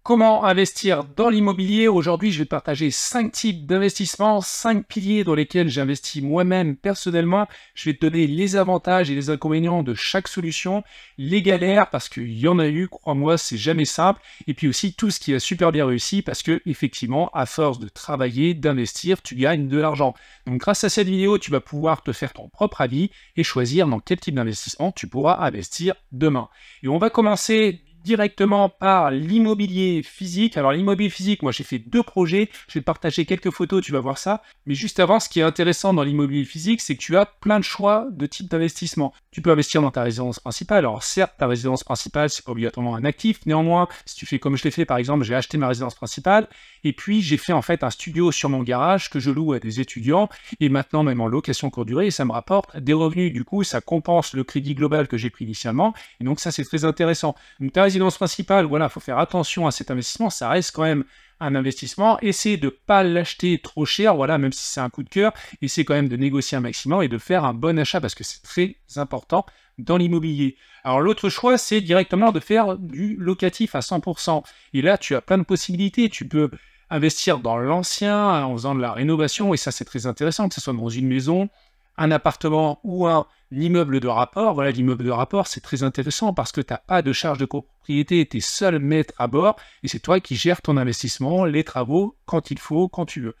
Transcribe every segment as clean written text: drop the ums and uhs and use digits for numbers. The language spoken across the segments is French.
Comment investir dans l'immobilier? Aujourd'hui, je vais te partager 5 types d'investissements, 5 piliers dans lesquels j'investis moi-même personnellement. Je vais te donner les avantages et les inconvénients de chaque solution, les galères, parce qu'il y en a eu, crois-moi, c'est jamais simple, et puis aussi tout ce qui a super bien réussi, parce que effectivement, à force de travailler, d'investir, tu gagnes de l'argent. Donc grâce à cette vidéo, tu vas pouvoir te faire ton propre avis et choisir dans quel type d'investissement tu pourras investir demain. Et on va commencer directement par l'immobilier physique. Alors l'immobilier physique, moi j'ai fait 2 projets, je vais te partager quelques photos, tu vas voir ça. Mais juste avant, ce qui est intéressant dans l'immobilier physique, c'est que tu as plein de choix de types d'investissement. Tu peux investir dans ta résidence principale. Alors certes, ta résidence principale, c'est pas obligatoirement un actif. Néanmoins, si tu fais comme je l'ai fait, par exemple, j'ai acheté ma résidence principale et puis j'ai fait en fait un studio sur mon garage que je loue à des étudiants et maintenant même en location courte durée et ça me rapporte des revenus. Du coup, ça compense le crédit global que j'ai pris initialement et donc ça, c'est très intéressant. Donc ta résidence principale, voilà, il faut faire attention à cet investissement, ça reste quand même un investissement, essaie de ne pas l'acheter trop cher, voilà, même si c'est un coup de cœur, essaie quand même de négocier un maximum et de faire un bon achat parce que c'est très important dans l'immobilier. Alors l'autre choix, c'est directement de faire du locatif à 100%. Et là, tu as plein de possibilités, tu peux investir dans l'ancien en faisant de la rénovation, et ça c'est très intéressant, que ce soit dans une maison, un appartement ou un immeuble de rapport. Voilà, l'immeuble de rapport, c'est très intéressant parce que tu n'as pas de charge de copropriété, tu es seul maître à bord et c'est toi qui gères ton investissement, les travaux, quand il faut, quand tu veux.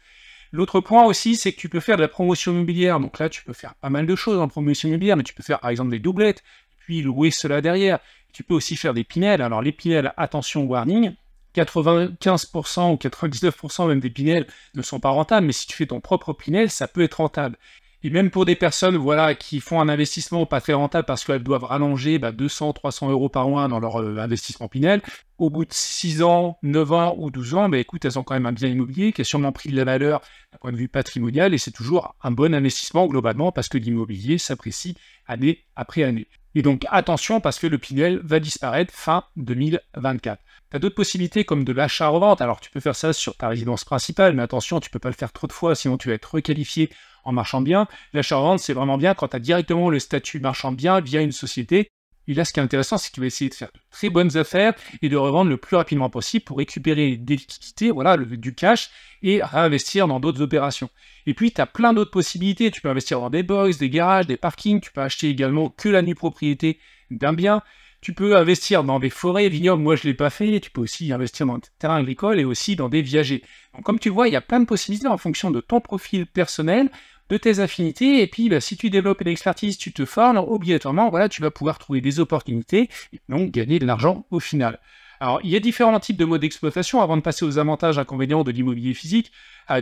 L'autre point aussi, c'est que tu peux faire de la promotion immobilière. Donc là, tu peux faire pas mal de choses en promotion immobilière, mais tu peux faire par exemple des doublettes, puis louer cela derrière. Tu peux aussi faire des Pinel. Alors les Pinel, attention, warning, 95% ou 99% même des Pinel ne sont pas rentables, mais si tu fais ton propre Pinel, ça peut être rentable. Et même pour des personnes voilà, qui font un investissement pas très rentable parce qu'elles doivent rallonger 200, 300 euros par mois dans leur investissement Pinel, au bout de 6 ans, 9 ans ou 12 ans, écoute, elles ont quand même un bien immobilier qui a sûrement pris de la valeur d'un point de vue patrimonial et c'est toujours un bon investissement globalement parce que l'immobilier s'apprécie année après année. Et donc attention parce que le Pinel va disparaître fin 2024. Tu as d'autres possibilités comme de l'achat-revente. Alors tu peux faire ça sur ta résidence principale, mais attention, tu ne peux pas le faire trop de fois, sinon tu vas être requalifié en marchand de biens. L'achat-revente, c'est vraiment bien quand tu as directement le statut marchand de biens via une société. Et là, ce qui est intéressant, c'est que tu vas essayer de faire de très bonnes affaires et de revendre le plus rapidement possible pour récupérer des liquidités, voilà, du cash, et réinvestir dans d'autres opérations. Et puis, tu as plein d'autres possibilités. Tu peux investir dans des box, des garages, des parkings. Tu peux acheter également que la nue propriété d'un bien. Tu peux investir dans des forêts, vignobles. Moi, je ne l'ai pas fait. Tu peux aussi investir dans des terrains agricoles et aussi dans des viagers. Donc, comme tu vois, il y a plein de possibilités en fonction de ton profil personnel, de tes affinités, et puis si tu développes une expertise, tu te formes, obligatoirement, voilà, tu vas pouvoir trouver des opportunités et donc gagner de l'argent au final. Alors, il y a différents types de modes d'exploitation. Avant de passer aux avantages et inconvénients de l'immobilier physique,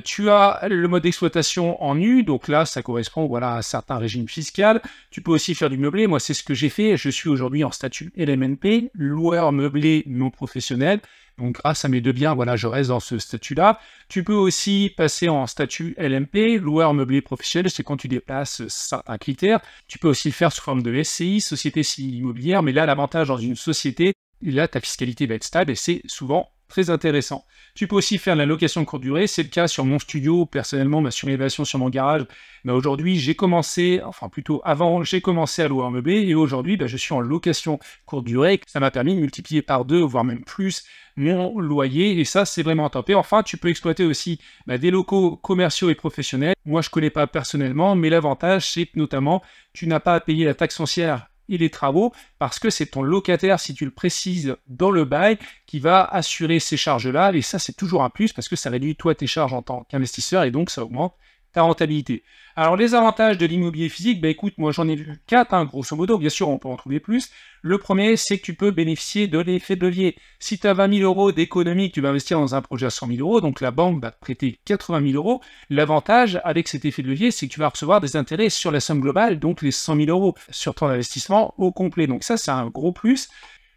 tu as le mode d'exploitation en nu, donc là, ça correspond voilà, à un certain régime fiscal. Tu peux aussi faire du meublé, moi c'est ce que j'ai fait, je suis aujourd'hui en statut LMNP, loueur meublé non professionnel. Donc grâce à mes 2 biens, voilà, je reste dans ce statut-là. Tu peux aussi passer en statut LMP, loueur meublé professionnel, c'est quand tu déplaces certains critères. Tu peux aussi le faire sous forme de SCI, Société Civile Immobilière, mais là, l'avantage dans une société, là, ta fiscalité va être stable et c'est souvent très intéressant. Tu peux aussi faire de la location de courte durée, c'est le cas sur mon studio, personnellement, ma surélévation sur mon garage. Aujourd'hui, j'ai commencé, enfin plutôt avant, j'ai commencé à louer un meublé et aujourd'hui, je suis en location courte durée. Ça m'a permis de multiplier par 2, voire même plus, mon loyer et ça, c'est vraiment top. Et enfin, tu peux exploiter aussi des locaux commerciaux et professionnels. Moi, je ne connais pas personnellement, mais l'avantage, c'est que notamment, tu n'as pas à payer la taxe foncière et les travaux, parce que c'est ton locataire, si tu le précises dans le bail, qui va assurer ces charges-là, et ça c'est toujours un plus, parce que ça réduit toi tes charges en tant qu'investisseur, et donc ça augmente ta rentabilité. Alors les avantages de l'immobilier physique, écoute, moi j'en ai vu 4, grosso modo, bien sûr on peut en trouver plus. Le premier, c'est que tu peux bénéficier de l'effet de levier. Si tu as 20 000 euros d'économie, que tu vas investir dans un projet à 100 000 euros, donc la banque va te prêter 80 000 euros, l'avantage avec cet effet de levier, c'est que tu vas recevoir des intérêts sur la somme globale, donc les 100 000 euros sur ton investissement au complet. Donc ça, c'est un gros plus.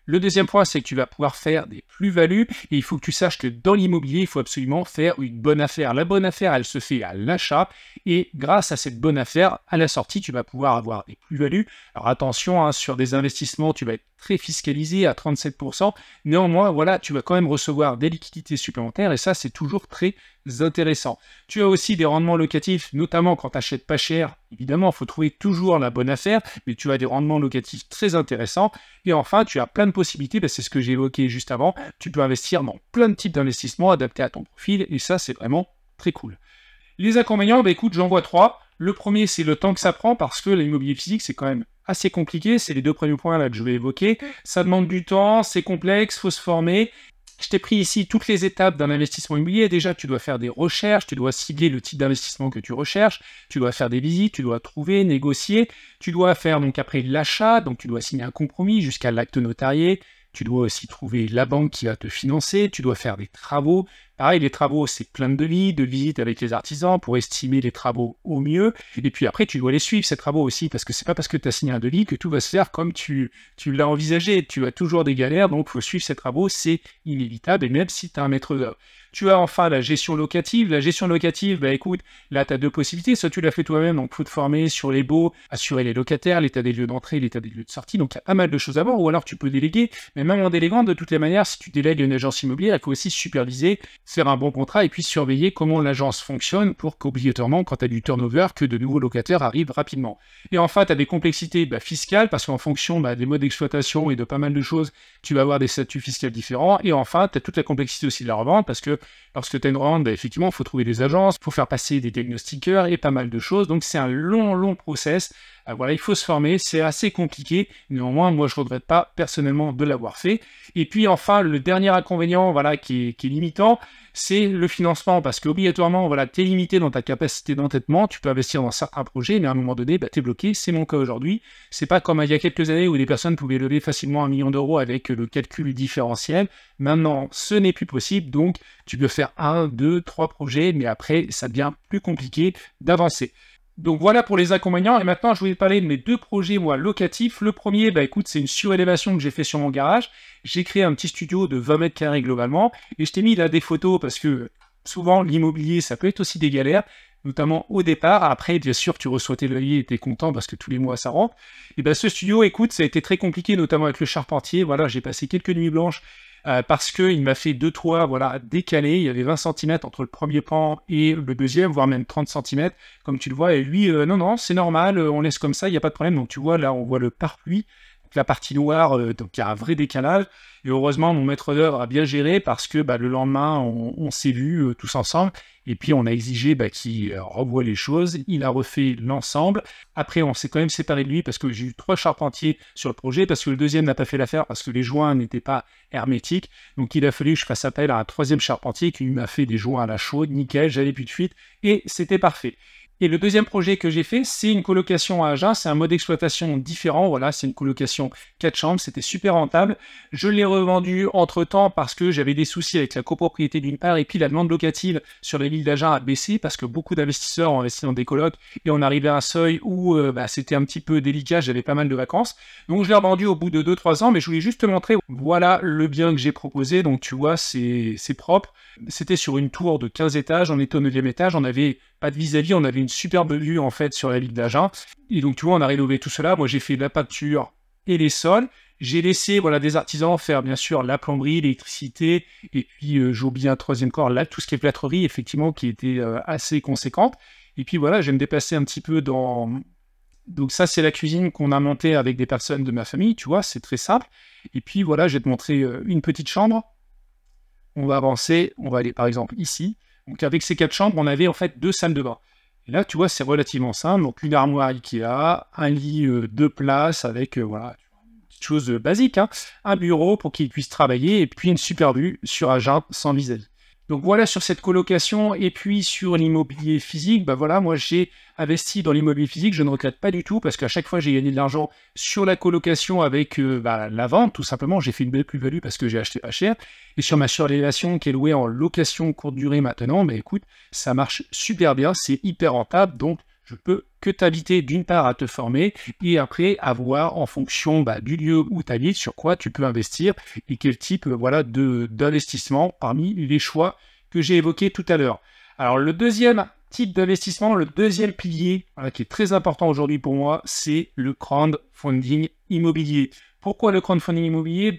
Le deuxième point, c'est que tu vas pouvoir faire des plus-values et il faut que tu saches que dans l'immobilier, il faut absolument faire une bonne affaire. La bonne affaire, elle se fait à l'achat et grâce à cette bonne affaire, à la sortie, tu vas pouvoir avoir des plus-values. Alors attention, sur des investissements, tu vas être très fiscalisé à 37%. Néanmoins, voilà, tu vas quand même recevoir des liquidités supplémentaires et ça, c'est toujours très intéressant. Tu as aussi des rendements locatifs, notamment quand tu achètes pas cher, évidemment, il faut trouver toujours la bonne affaire, mais tu as des rendements locatifs très intéressants. Et enfin, tu as plein de possibilités, c'est ce que j'ai évoqué juste avant. Tu peux investir dans plein de types d'investissements adaptés à ton profil, et ça, c'est vraiment très cool. Les inconvénients, écoute, j'en vois 3. Le premier, c'est le temps que ça prend, parce que l'immobilier physique, c'est quand même assez compliqué. C'est les 2 premiers points là que je vais évoquer. Ça demande du temps, c'est complexe, il faut se former. Je t'ai pris ici toutes les étapes d'un investissement immobilier. Déjà, tu dois faire des recherches, tu dois cibler le type d'investissement que tu recherches, tu dois faire des visites, tu dois trouver, négocier, tu dois faire donc après l'achat, donc tu dois signer un compromis jusqu'à l'acte notarié, tu dois aussi trouver la banque qui va te financer, tu dois faire des travaux. Pareil, les travaux, c'est plein de devis, de visites avec les artisans pour estimer les travaux au mieux. Et puis après, tu dois les suivre, ces travaux aussi, parce que c'est pas parce que tu as signé un devis que tout va se faire comme tu l'as envisagé. Tu as toujours des galères, donc il faut suivre ces travaux, c'est inévitable, et même si tu as un maître d'œuvre. Tu as enfin la gestion locative. La gestion locative, écoute, là, tu as 2 possibilités. Soit tu l'as fait toi-même, donc il faut te former sur les baux, assurer les locataires, l'état des lieux d'entrée, l'état des lieux de sortie. Donc il y a pas mal de choses à voir. Ou alors tu peux déléguer. Mais même en déléguant, de toutes les manières, si tu délègues une agence immobilière, il faut aussi superviser, faire un bon contrat et puis surveiller comment l'agence fonctionne pour qu'obligatoirement, quand tu as du turnover, que de nouveaux locataires arrivent rapidement. Et enfin, tu as des complexités fiscales, parce qu'en fonction des modes d'exploitation et de pas mal de choses, tu vas avoir des statuts fiscaux différents. Et enfin, tu as toute la complexité aussi de la revente, parce que lorsque tu as une revente, effectivement, il faut trouver des agences, il faut faire passer des diagnostiqueurs et pas mal de choses. Donc c'est un long process. Voilà, il faut se former, c'est assez compliqué. Néanmoins, moi, je ne regrette pas personnellement de l'avoir fait. Et puis enfin, le dernier inconvénient qui est limitant, c'est le financement, parce qu'obligatoirement, tu es limité dans ta capacité d'endettement, tu peux investir dans certains projets, mais à un moment donné, tu es bloqué. C'est mon cas aujourd'hui. C'est pas comme il y a quelques années où des personnes pouvaient lever facilement 1 million d'euros avec le calcul différentiel. Maintenant, ce n'est plus possible, donc tu peux faire 1, 2, 3 projets, mais après, ça devient plus compliqué d'avancer. Donc voilà pour les inconvénients, et maintenant je voulais parler de mes 2 projets locatifs. Le premier, écoute, c'est une surélévation que j'ai fait sur mon garage. J'ai créé un petit studio de 20 mètres carrés globalement, et je t'ai mis là des photos parce que souvent l'immobilier ça peut être aussi des galères, notamment au départ. Après, bien sûr, tu reçois tes loyers et t'es content parce que tous les mois ça rentre. Et ce studio, écoute, ça a été très compliqué, notamment avec le charpentier. Voilà, j'ai passé quelques nuits blanches parce qu'il m'a fait 2 toits décalés. Il y avait 20 cm entre le premier pan et le deuxième, voire même 30 cm, comme tu le vois. Et lui, non, c'est normal, on laisse comme ça, il n'y a pas de problème. Donc tu vois, là, on voit le pare-pluie, la partie noire, donc il y a un vrai décalage. Et heureusement, mon maître d'œuvre a bien géré parce que le lendemain, on s'est vus tous ensemble. Et puis, on a exigé qu'il revoie les choses. Il a refait l'ensemble. Après, on s'est quand même séparé de lui parce que j'ai eu 3 charpentiers sur le projet, parce que le deuxième n'a pas fait l'affaire parce que les joints n'étaient pas hermétiques. Donc, il a fallu que je fasse appel à un 3e charpentier qui m'a fait des joints à la chaude, nickel, j'avais plus de fuite et c'était parfait. Et le deuxième projet que j'ai fait, c'est une colocation à Agen. C'est un mode d'exploitation différent. Voilà, c'est une colocation 4 chambres. C'était super rentable. Je l'ai revendu entre-temps parce que j'avais des soucis avec la copropriété d'une part, et puis la demande locative sur la ville d'Agen a baissé parce que beaucoup d'investisseurs ont investi dans des colocs et on arrivait à un seuil où c'était un petit peu délicat. J'avais pas mal de vacances. Donc je l'ai revendu au bout de 2-3 ans, mais je voulais juste te montrer, voilà le bien que j'ai proposé. Donc tu vois, c'est propre. C'était sur une tour de 15 étages, on était au 9e étage, on n'avait pas de vis-à-vis, on avait une superbe vue en fait sur la ville d'Agen. Et donc tu vois, on a rénové tout cela. Moi j'ai fait la peinture et les sols. J'ai laissé des artisans faire bien sûr la plomberie, l'électricité, et puis j'ai oublié un 3e corps, là tout ce qui est plâtrerie, effectivement, qui était assez conséquente. Et puis voilà, je vais me déplacer un petit peu dans... Donc ça c'est la cuisine qu'on a montée avec des personnes de ma famille, tu vois, c'est très simple. Et puis voilà, je vais te montrer une petite chambre. On va avancer, on va aller par exemple ici. Donc avec ces 4 chambres, on avait en fait 2 salles de bain. Et là, tu vois, c'est relativement simple. Donc une armoire Ikea, un lit 2 places avec, voilà, une petite chose basique, hein. Un bureau pour qu'ils puissent travailler, et puis une super vue sur Agen sans vis-à-vis. Donc voilà sur cette colocation, et puis sur l'immobilier physique, voilà, moi j'ai investi dans l'immobilier physique, je ne regrette pas du tout, parce qu'à chaque fois j'ai gagné de l'argent sur la colocation avec la vente, tout simplement, j'ai fait une belle plus-value parce que j'ai acheté pas cher, et sur ma surélévation qui est louée en location courte durée maintenant, écoute, ça marche super bien, c'est hyper rentable, donc je peux que t'inviter d'une part à te former et après à voir en fonction du lieu où tu habites sur quoi tu peux investir et quel type d'investissement parmi les choix que j'ai évoqués tout à l'heure. Alors le deuxième type d'investissement, le deuxième pilier qui est très important aujourd'hui pour moi, c'est le crowdfunding immobilier. Pourquoi le crowdfunding immobilier ?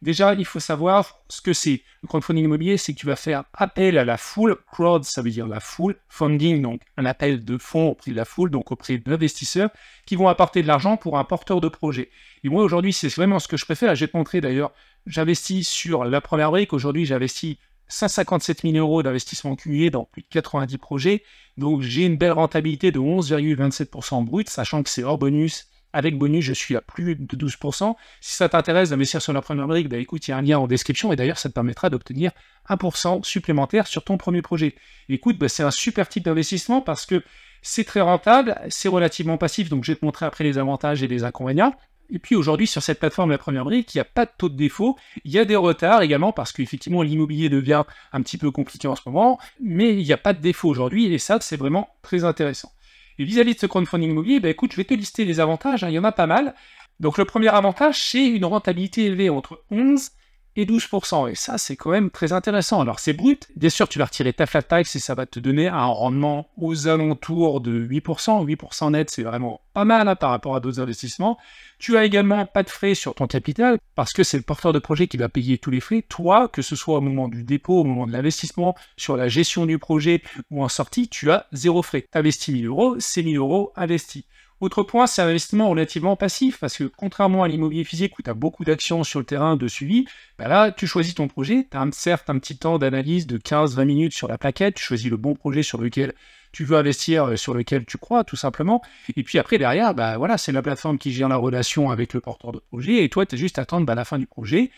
Déjà, il faut savoir ce que c'est. Le crowdfunding immobilier, c'est que tu vas faire appel à la foule. Crowd, ça veut dire la foule. Funding, donc un appel de fonds auprès de la foule, donc auprès d'investisseurs qui vont apporter de l'argent pour un porteur de projet. Et moi, aujourd'hui, c'est vraiment ce que je préfère. Je vais te montrer d'ailleurs, j'investis sur la première brique. Aujourd'hui, j'investis 157 000 euros d'investissement cumulé dans plus de 90 projets. Donc, j'ai une belle rentabilité de 11,27% brut, sachant que c'est hors bonus. Avec bonus, je suis à plus de 12%. Si ça t'intéresse d'investir sur la première brique, bah écoute, il y a un lien en description et d'ailleurs, ça te permettra d'obtenir 1% supplémentaire sur ton premier projet. Écoute, bah, c'est un super type d'investissement parce que c'est très rentable, c'est relativement passif, donc je vais te montrer après les avantages et les inconvénients. Et puis aujourd'hui, sur cette plateforme, la première brique, il n'y a pas de taux de défaut. Il y a des retards également parce qu'effectivement, l'immobilier devient un petit peu compliqué en ce moment, mais il n'y a pas de défaut aujourd'hui et ça, c'est vraiment très intéressant. Et vis-à-vis de ce crowdfunding immobilier, bah écoute, je vais te lister les avantages, hein, il y en a pas mal. Donc le premier avantage, c'est une rentabilité élevée entre 11 et 12%. Et ça, c'est quand même très intéressant. Alors c'est brut, bien sûr, tu vas retirer ta flat tax et ça va te donner un rendement aux alentours de 8%. 8% net, c'est vraiment pas mal hein, par rapport à d'autres investissements. Tu as également pas de frais sur ton capital, parce que c'est le porteur de projet qui va payer tous les frais. Toi, que ce soit au moment du dépôt, au moment de l'investissement, sur la gestion du projet ou en sortie, tu as 0 frais. Tu investis 1 000 euros, c'est 1 000 euros investis. Autre point, c'est un investissement relativement passif, parce que contrairement à l'immobilier physique où tu as beaucoup d'actions sur le terrain de suivi, bah là, tu choisis ton projet, tu as certes un petit temps d'analyse de 15-20 minutes sur la plaquette, tu choisis le bon projet sur lequel tu veux investir, sur lequel tu crois, tout simplement. Et puis après, derrière, bah voilà, c'est la plateforme qui gère la relation avec le porteur de projet, et toi, tu as juste à attendre la fin du projet.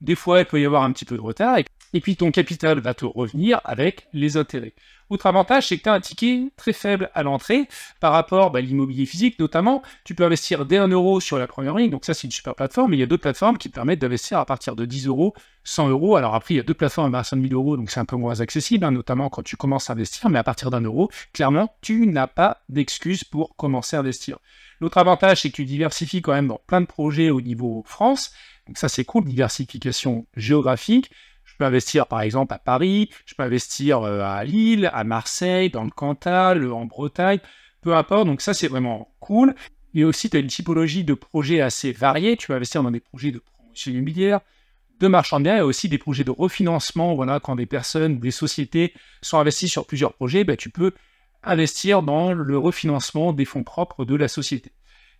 Des fois, il peut y avoir un petit peu de retard, et puis ton capital va te revenir avec les intérêts. Autre avantage, c'est que tu as un ticket très faible à l'entrée par rapport à l'immobilier physique, notamment. Tu peux investir dès 1 euro sur la première ligne, donc ça, c'est une super plateforme, mais il y a d'autres plateformes qui te permettent d'investir à partir de 10 euros, 100 euros. Alors après, il y a deux plateformes à partir de 1000 euros, donc c'est un peu moins accessible, hein, notamment quand tu commences à investir, mais à partir d'1 euro, clairement, tu n'as pas d'excuse pour commencer à investir. L'autre avantage, c'est que tu diversifies quand même dans plein de projets au niveau France. Donc ça, c'est cool, diversification géographique. Je peux investir par exemple à Paris, je peux investir à Lille, à Marseille, dans le Cantal, en Bretagne, peu importe. Donc ça, c'est vraiment cool. Et aussi, tu as une typologie de projets assez variés. Tu peux investir dans des projets de promotion immobilière, de marchand de biens et aussi des projets de refinancement. Voilà, quand des personnes, des sociétés sont investies sur plusieurs projets, ben, tu peux investir dans le refinancement des fonds propres de la société.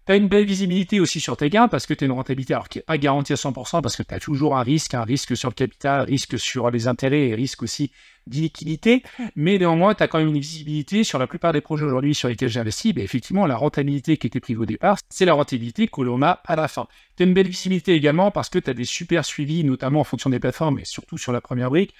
Tu as une belle visibilité aussi sur tes gains parce que tu as une rentabilité alors qui n'est pas garantie à 100% parce que tu as toujours un risque sur le capital, un risque sur les intérêts et un risque aussi d'illiquidité. Mais néanmoins, tu as quand même une visibilité sur la plupart des projets aujourd'hui sur lesquels j'ai investi. Ben, effectivement, la rentabilité qui était prise au départ, c'est la rentabilité que l'on a à la fin. Tu as une belle visibilité également parce que tu as des super suivis, notamment en fonction des plateformes, mais surtout sur la première brique,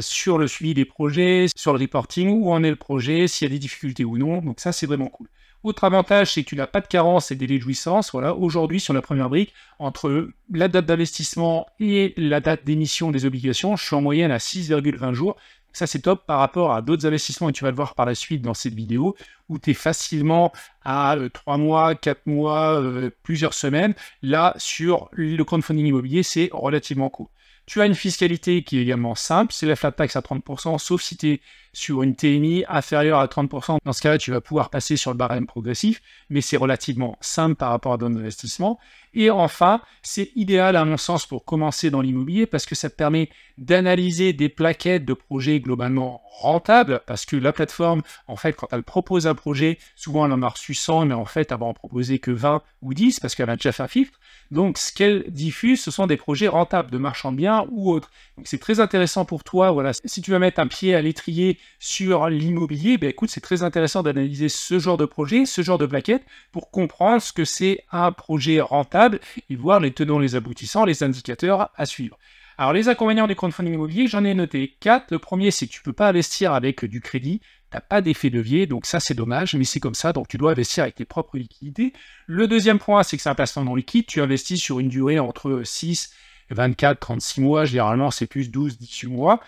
sur le suivi des projets, sur le reporting, où en est le projet, s'il y a des difficultés ou non. Donc ça, c'est vraiment cool. Autre avantage, c'est que tu n'as pas de carence et délai de jouissance. Voilà, aujourd'hui, sur la première brique, entre la date d'investissement et la date d'émission des obligations, je suis en moyenne à 6,20 jours. Ça, c'est top par rapport à d'autres investissements, et tu vas le voir par la suite dans cette vidéo, où tu es facilement à 3 mois, 4 mois, plusieurs semaines. Là, sur le crowdfunding immobilier, c'est relativement court. Tu as une fiscalité qui est également simple, c'est la flat tax à 30%, sauf si tu es sur une TMI inférieure à 30%. Dans ce cas-là, tu vas pouvoir passer sur le barème progressif, mais c'est relativement simple par rapport à d'autres investissements. Et enfin, c'est idéal à mon sens pour commencer dans l'immobilier parce que ça te permet d'analyser des plaquettes de projets globalement rentables, parce que la plateforme, en fait, quand elle propose un projet, souvent elle en a reçu 100, mais en fait, elle va en proposer que 20 ou 10 parce qu'elle a déjà fait un filtre. Donc, ce qu'elle diffuse, ce sont des projets rentables de marchand de biens ou autres. Donc, c'est très intéressant pour toi. Voilà, si tu veux mettre un pied à l'étrier sur l'immobilier, ben écoute, c'est très intéressant d'analyser ce genre de projet, ce genre de plaquettes, pour comprendre ce que c'est un projet rentable et voir les tenants, les aboutissants, les indicateurs à suivre. Alors, les inconvénients du crowdfunding immobilier, j'en ai noté 4. Le premier, c'est que tu ne peux pas investir avec du crédit. Tu n'as pas d'effet levier, donc ça, c'est dommage, mais c'est comme ça, donc tu dois investir avec tes propres liquidités. Le deuxième point, c'est que c'est un placement non liquide. Tu investis sur une durée entre 6, 24, 36 mois. Généralement, c'est plus 12, 18 mois.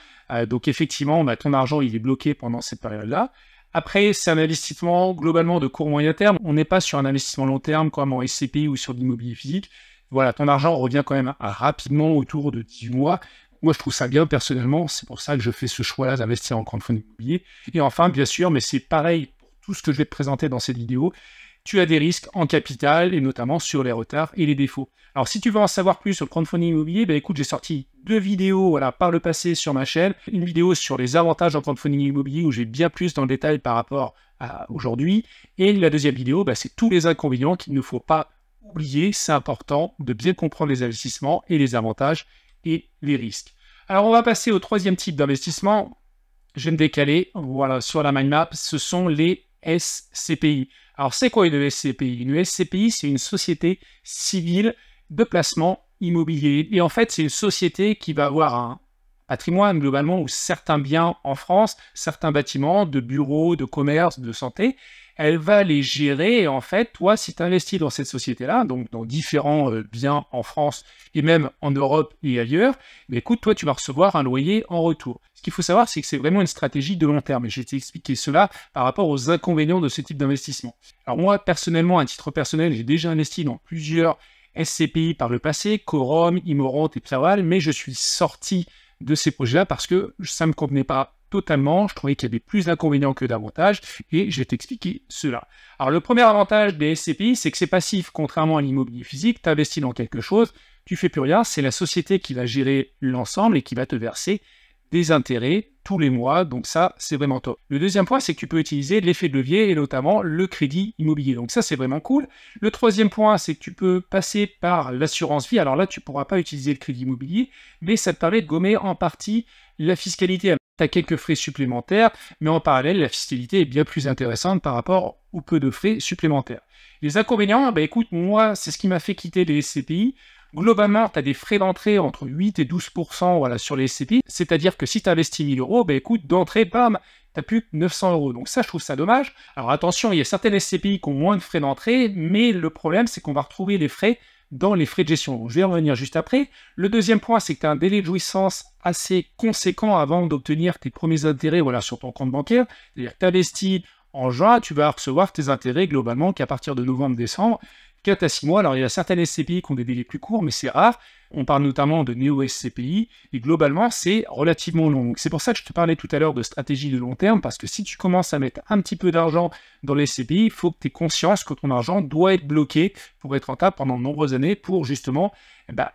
Donc, effectivement, ton argent, il est bloqué pendant cette période-là. Après, c'est un investissement globalement de court-moyen terme. On n'est pas sur un investissement long terme comme en SCPI ou sur de l'immobilier physique. Voilà, ton argent revient quand même rapidement autour de 18 mois. Moi, je trouve ça bien personnellement. C'est pour ça que je fais ce choix-là d'investir en crowdfunding immobilier. Et enfin, bien sûr, mais c'est pareil pour tout ce que je vais te présenter dans cette vidéo, tu as des risques en capital et notamment sur les retards et les défauts. Alors si tu veux en savoir plus sur le crowdfunding immobilier, écoute, j'ai sorti 2 vidéos voilà, par le passé sur ma chaîne. Une vidéo sur les avantages en crowdfunding immobilier où j'ai bien plus dans le détail par rapport à aujourd'hui. Et la deuxième vidéo, c'est tous les inconvénients qu'il ne faut pas oublier. C'est important de bien comprendre les investissements et les avantages et les risques. Alors on va passer au troisième type d'investissement. Je vais me décaler, voilà, sur la mind map, ce sont les SCPI. Alors c'est quoi une SCPI? Une SCPI, c'est une société civile de placement immobilier. Et en fait, c'est une société qui va avoir un patrimoine globalement ou certains biens en France, certains bâtiments de bureaux, de commerce, de santé. Elle va les gérer et en fait, toi, si tu investis dans cette société-là, donc dans différents biens en France et même en Europe et ailleurs, écoute, toi, tu vas recevoir un loyer en retour. Ce qu'il faut savoir, c'est que c'est vraiment une stratégie de long terme et je vais t'expliquer cela par rapport aux inconvénients de ce type d'investissement. Alors moi, personnellement, à titre personnel, j'ai déjà investi dans plusieurs SCPI par le passé, Quorum, Immorente et Pierreval, mais je suis sorti de ces projets-là parce que ça ne me convenait pas totalement, je trouvais qu'il y avait plus d'inconvénients que d'avantages, et je vais t'expliquer cela. Alors le premier avantage des SCPI, c'est que c'est passif, contrairement à l'immobilier physique, tu investis dans quelque chose, tu fais plus rien, c'est la société qui va gérer l'ensemble et qui va te verser des intérêts tous les mois, donc ça, c'est vraiment top. Le deuxième point, c'est que tu peux utiliser l'effet de levier et notamment le crédit immobilier, donc ça, c'est vraiment cool. Le troisième point, c'est que tu peux passer par l'assurance vie, alors là, tu ne pourras pas utiliser le crédit immobilier, mais ça te permet de gommer en partie la fiscalité. Tu as quelques frais supplémentaires, mais en parallèle, la fiscalité est bien plus intéressante par rapport au peu de frais supplémentaires. Les inconvénients, écoute, moi, c'est ce qui m'a fait quitter les SCPI. Globalement, tu as des frais d'entrée entre 8 et 12% voilà, sur les SCPI, c'est-à-dire que si tu investis 1000 euros, écoute, d'entrée, bam, tu n'as plus que 900 euros. Donc ça, je trouve ça dommage. Alors attention, il y a certaines SCPI qui ont moins de frais d'entrée, mais le problème, c'est qu'on va retrouver les frais dans les frais de gestion. Donc, je vais y revenir juste après. Le deuxième point, c'est que tu as un délai de jouissance assez conséquent avant d'obtenir tes premiers intérêts voilà, sur ton compte bancaire. C'est-à-dire que tu investis en juin, tu vas recevoir tes intérêts globalement qu'à partir de novembre-décembre. 4 à 6 mois, alors il y a certaines SCPI qui ont des délais plus courts, mais c'est rare. On parle notamment de néo-SCPI, et globalement, c'est relativement long. C'est pour ça que je te parlais tout à l'heure de stratégie de long terme, parce que si tu commences à mettre un petit peu d'argent dans les SCPI, il faut que tu aies conscience que ton argent doit être bloqué pour être rentable pendant de nombreuses années, pour justement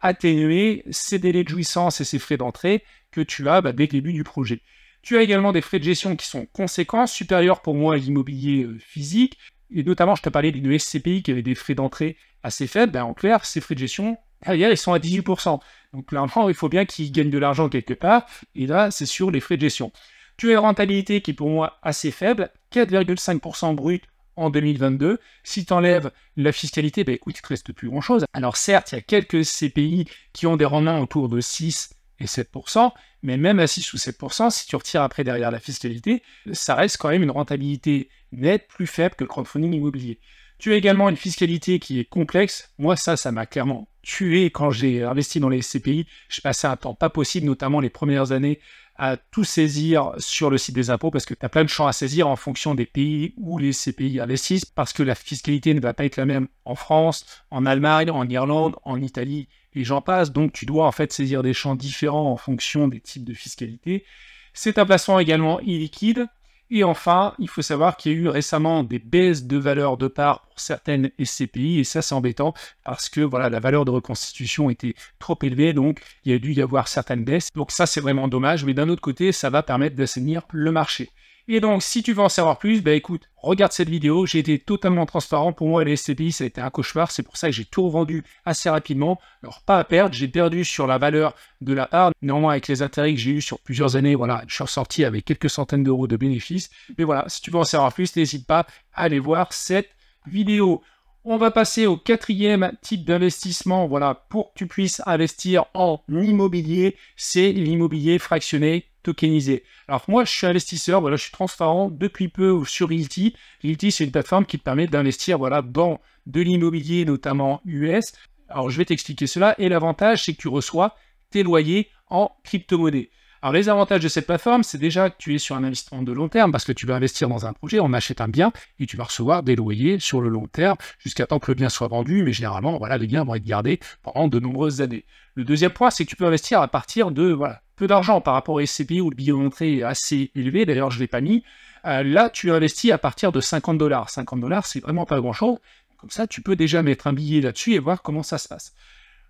atténuer ces délais de jouissance et ces frais d'entrée que tu as dès le début du projet. Tu as également des frais de gestion qui sont conséquents, supérieurs pour moi à l'immobilier physique, et notamment, je te parlais d'une SCPI qui avait des frais d'entrée assez faibles. En clair, ces frais de gestion, derrière, ils sont à 18%. Donc, l'argent, il faut bien qu'ils gagnent de l'argent quelque part. Et là, c'est sur les frais de gestion. Tu as une rentabilité qui est pour moi assez faible, 4,5% brut en 2022. Si tu enlèves la fiscalité, écoute, il ne te reste plus grand-chose. Alors, certes, il y a quelques SCPI qui ont des rendements autour de 6 et 7%, mais même à 6 ou 7%, si tu retires après derrière la fiscalité, ça reste quand même une rentabilité nette plus faible que le crowdfunding immobilier. Tu as également une fiscalité qui est complexe. Moi, ça m'a clairement tué quand j'ai investi dans les SCPI. Je passais un temps pas possible, notamment les premières années, à tout saisir sur le site des impôts parce que tu as plein de champs à saisir en fonction des pays où les SCPI investissent parce que la fiscalité ne va pas être la même en France, en Allemagne, en Irlande, en Italie et j'en passe. Donc, tu dois en fait saisir des champs différents en fonction des types de fiscalité. C'est un placement également illiquide. Et enfin, il faut savoir qu'il y a eu récemment des baisses de valeur de part pour certaines SCPI, et ça c'est embêtant parce que voilà, la valeur de reconstitution était trop élevée, donc il y a dû y avoir certaines baisses. Donc ça c'est vraiment dommage, mais d'un autre côté, ça va permettre d'assainir le marché. Et donc, si tu veux en savoir plus, écoute, regarde cette vidéo, j'ai été totalement transparent. Pour moi, les SCPI, ça a été un cauchemar, c'est pour ça que j'ai tout revendu assez rapidement. Alors, pas à perdre, j'ai perdu sur la valeur de la part. Néanmoins, avec les intérêts que j'ai eu sur plusieurs années, voilà, je suis ressorti avec quelques centaines d'euros de bénéfices. Mais voilà, si tu veux en savoir plus, n'hésite pas à aller voir cette vidéo. On va passer au quatrième type d'investissement, voilà, pour que tu puisses investir en immobilier, c'est l'immobilier fractionné tokenisé. Alors moi, je suis investisseur, voilà, je suis transparent depuis peu sur Realty. Realty, c'est une plateforme qui te permet d'investir, voilà, dans de l'immobilier, notamment US. Alors je vais t'expliquer cela, et l'avantage, c'est que tu reçois tes loyers en crypto-monnaie. Alors les avantages de cette plateforme, c'est déjà que tu es sur un investissement de long terme parce que tu vas investir dans un projet, on achète un bien et tu vas recevoir des loyers sur le long terme jusqu'à temps que le bien soit vendu, mais généralement, voilà, les biens vont être gardés pendant de nombreuses années. Le deuxième point, c'est que tu peux investir à partir de, voilà, peu d'argent par rapport au SCPI où le billet d'entrée est assez élevé, d'ailleurs je ne l'ai pas mis. Là, tu investis à partir de 50 $. 50 $, c'est vraiment pas grand-chose. Comme ça, tu peux déjà mettre un billet là-dessus et voir comment ça se passe.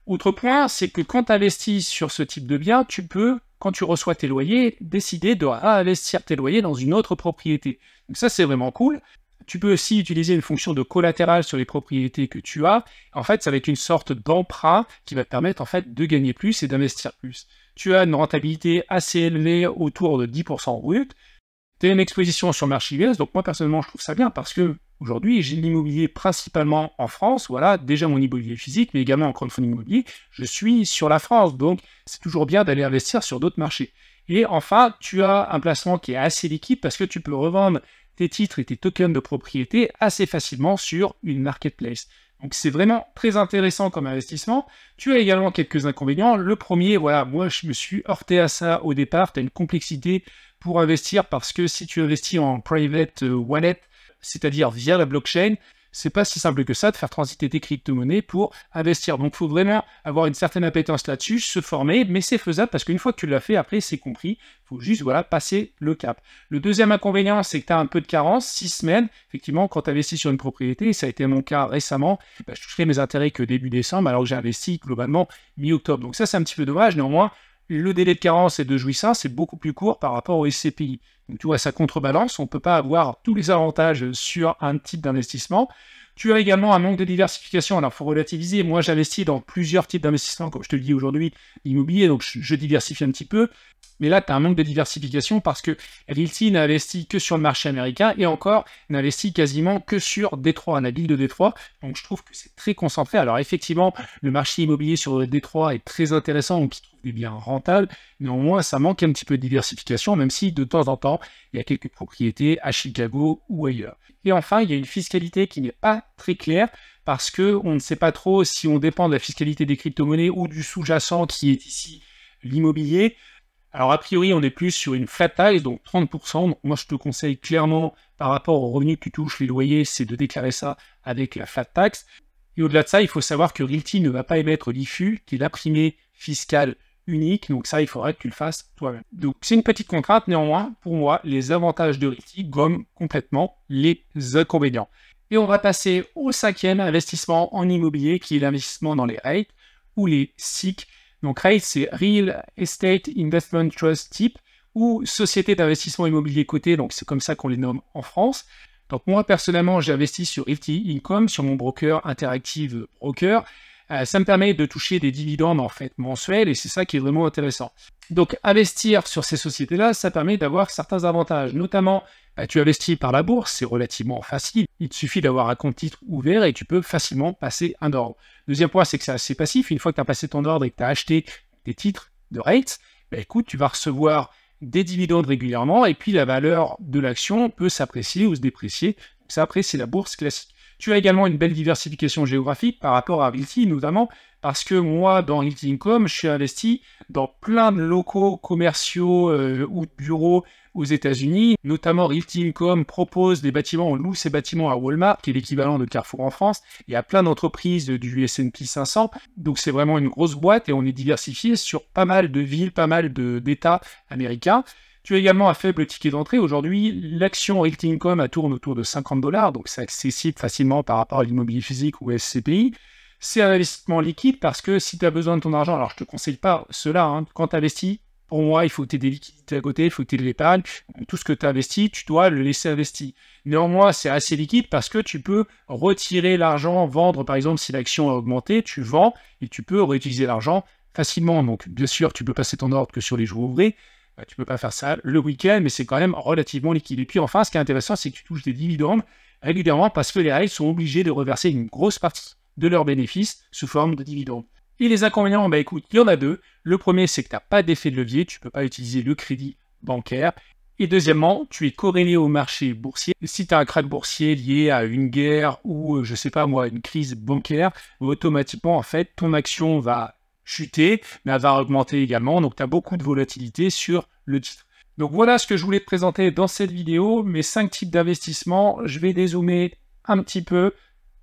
Autre point, c'est que quand tu investis sur ce type de bien, tu peux, quand tu reçois tes loyers, décider de réinvestir tes loyers dans une autre propriété. Donc ça, c'est vraiment cool. Tu peux aussi utiliser une fonction de collatéral sur les propriétés que tu as. En fait, ça va être une sorte d'emprunt qui va te permettre en fait, de gagner plus et d'investir plus. Tu as une rentabilité assez élevée, autour de 10% brut. Tu as une exposition sur le marché US, donc moi personnellement je trouve ça bien parce que aujourd'hui j'ai de l'immobilier principalement en France, voilà, déjà mon immobilier physique, mais également en crowdfunding immobilier, je suis sur la France, donc c'est toujours bien d'aller investir sur d'autres marchés. Et enfin, tu as un placement qui est assez liquide parce que tu peux revendre tes titres et tes tokens de propriété assez facilement sur une marketplace. Donc c'est vraiment très intéressant comme investissement. Tu as également quelques inconvénients. Le premier, voilà, moi je me suis heurté à ça au départ, tu as une complexité pour investir parce que si tu investis en private wallet, c'est-à-dire via la blockchain, c'est pas si simple que ça de faire transiter tes crypto-monnaies pour investir. Donc il faut vraiment avoir une certaine appétence là-dessus, se former, mais c'est faisable parce qu'une fois que tu l'as fait, après c'est compris. Il faut juste voilà, passer le cap. Le deuxième inconvénient, c'est que tu as un peu de carence, 6 semaines. Effectivement, quand tu investis sur une propriété, et ça a été mon cas récemment, je toucherai mes intérêts que début décembre, alors que j'ai investi globalement mi-octobre. Donc ça, c'est un petit peu dommage. Néanmoins, le délai de carence et de jouissance est beaucoup plus court par rapport au SCPI. Donc tu vois, ça contrebalance, on ne peut pas avoir tous les avantages sur un type d'investissement. Tu as également un manque de diversification, alors il faut relativiser. Moi, j'investis dans plusieurs types d'investissements, comme je te le dis aujourd'hui, l'immobilier, donc je diversifie un petit peu. Mais là, tu as un manque de diversification parce que Realty n'investit que sur le marché américain et encore n'investit quasiment que sur Détroit, la ville de Détroit. Donc je trouve que c'est très concentré. Alors effectivement, le marché immobilier sur Détroit est très intéressant, donc il trouve des biens rentables. Néanmoins, ça manque un petit peu de diversification, même si de temps en temps, il y a quelques propriétés à Chicago ou ailleurs. Et enfin, il y a une fiscalité qui n'est pas très claire parce qu'on ne sait pas trop si on dépend de la fiscalité des crypto-monnaies ou du sous-jacent qui est ici l'immobilier. Alors, a priori, on est plus sur une flat tax, donc 30%. Donc, moi, je te conseille clairement, par rapport aux revenus que tu touches, les loyers, c'est de déclarer ça avec la flat tax. Et au-delà de ça, il faut savoir que Realty ne va pas émettre l'IFU, qui est l'imprimé fiscal unique. Donc ça, il faudrait que tu le fasses toi-même. Donc, c'est une petite contrainte. Néanmoins, pour moi, les avantages de Realty gomment complètement les inconvénients. Et on va passer au cinquième investissement en immobilier, qui est l'investissement dans les REIT ou les SIC. Donc REIT, c'est Real Estate Investment Trust Type, ou Société d'investissement immobilier cotée, donc c'est comme ça qu'on les nomme en France. Donc moi, personnellement, j'ai investi sur Realty Income, sur mon broker Interactive Broker. Ça me permet de toucher des dividendes en fait mensuels, et c'est ça qui est vraiment intéressant. Donc investir sur ces sociétés-là, ça permet d'avoir certains avantages, notamment tu investis par la bourse, c'est relativement facile, il te suffit d'avoir un compte titre ouvert et tu peux facilement passer un ordre. Deuxième point, c'est que c'est assez passif, une fois que tu as passé ton ordre et que tu as acheté des titres de REIT, écoute, tu vas recevoir des dividendes régulièrement et puis la valeur de l'action peut s'apprécier ou se déprécier. Donc ça, après, c'est la bourse classique. Tu as également une belle diversification géographique par rapport à Realty, notamment parce que moi, dans Realty Income, je suis investi dans plein de locaux commerciaux ou de bureaux aux États-Unis. Notamment, Realty Income propose des bâtiments, on loue ces bâtiments à Walmart, qui est l'équivalent de Carrefour en France. Il y a plein d'entreprises du S&P 500. Donc, c'est vraiment une grosse boîte et on est diversifié sur pas mal de villes, pas mal d'États américains. Tu as également un faible ticket d'entrée. Aujourd'hui, l'action Realty Income tourne autour de 50 $, donc c'est accessible facilement par rapport à l'immobilier physique ou SCPI. C'est un investissement liquide parce que si tu as besoin de ton argent, alors je ne te conseille pas cela, quand tu investis, pour moi, il faut que tu aies des liquidités à côté, il faut que tu aies de l'épargne. Tout ce que tu investis, tu dois le laisser investi. Néanmoins, c'est assez liquide parce que tu peux retirer l'argent, vendre par exemple si l'action a augmenté, tu vends et tu peux réutiliser l'argent facilement. Donc bien sûr, tu peux passer ton ordre que sur les jours ouvrés. Tu ne peux pas faire ça le week-end, mais c'est quand même relativement liquide. Et puis enfin, ce qui est intéressant, c'est que tu touches des dividendes régulièrement parce que les REIT sont obligés de reverser une grosse partie de leurs bénéfices sous forme de dividendes. Et les inconvénients, écoute, il y en a deux. Le premier, c'est que tu n'as pas d'effet de levier, tu ne peux pas utiliser le crédit bancaire. Et deuxièmement, tu es corrélé au marché boursier. Si tu as un krach boursier lié à une guerre ou, je sais pas moi, une crise bancaire, automatiquement, en fait, ton action va chuter, mais elle va augmenter également. Donc, tu as beaucoup de volatilité sur le titre. Donc, voilà ce que je voulais te présenter dans cette vidéo. Mes 5 types d'investissement. Je vais dézoomer un petit peu.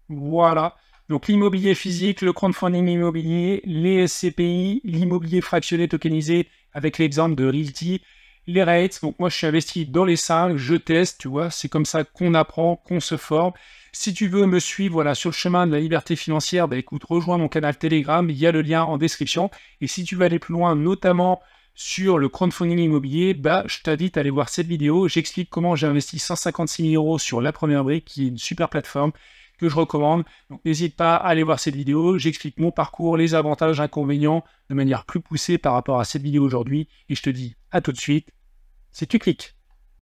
Voilà. Donc, l'immobilier physique, le crowdfunding immobilier, les SCPI, l'immobilier fractionné tokenisé avec l'exemple de Realty, les rates. Donc moi, je suis investi dans les 5, je teste, tu vois, c'est comme ça qu'on apprend, qu'on se forme. Si tu veux me suivre voilà, sur le chemin de la liberté financière, bah, écoute, rejoins mon canal Telegram, il y a le lien en description. Et si tu veux aller plus loin, notamment sur le crowdfunding immobilier, bah, je t'invite à aller voir cette vidéo. J'explique comment j'ai investi 156 000 € sur La Première Brique, qui est une super plateforme que je recommande. Donc n'hésite pas à aller voir cette vidéo. J'explique mon parcours, les avantages, inconvénients de manière plus poussée par rapport à cette vidéo aujourd'hui. Et je te dis à tout de suite, si tu cliques.